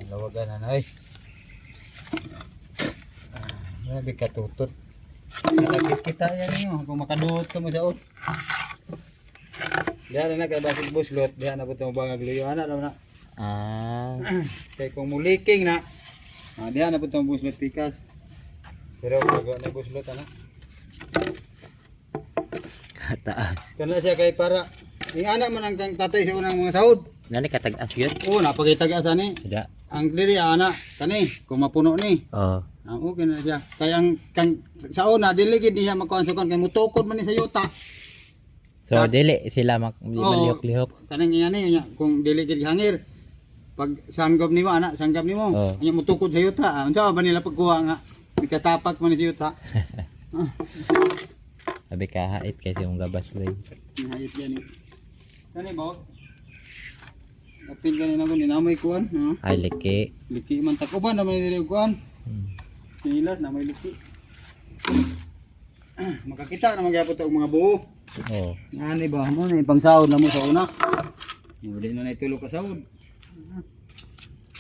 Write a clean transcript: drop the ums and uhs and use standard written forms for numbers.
Lawagan na ay. Grabe katutot. Nalagit kita yan nyo. Kung makaduot ka mo sa ut. Diyan na kay basig buslot. Diyan na po itong bangag luyo. Anak na. Kaya kung muliking na. Diyan na po itong buslot pikas. Pero magawa na buslot ano. Kataas. Kana siya kay para. Yung anak man ang tatay sa unang mga sahod. Nani katagas yun? Oo, napagitagas ani. Ada. Ang diri anak kani kung mapuno ni. Oh. Okay na siya. Kaya ang sa una dili gid niya magkuan-sukon kay mutukod man ni sa yuta. So dili sila maliyok-lihok. Kanang ingani niya kung dili gid hangir. Pag sanggap nimo anak, sanggap nimo. Anya mutukod sa yuta. Unsa ba nila pagkuha nga ikatapak man ni sa yuta. Sabi ka hait kasi yung gabas way. Hait yan. Kani ba? Apil kanina mo ni namoy kuan, no? Ay liki. Liki man takuban naman ni kuan. Silas na may liki. Makakita na magyapon og mga buo. Oh. Ngani ba mo ni pangsahod na mo sa una. Hindi na naitulo ka sahod.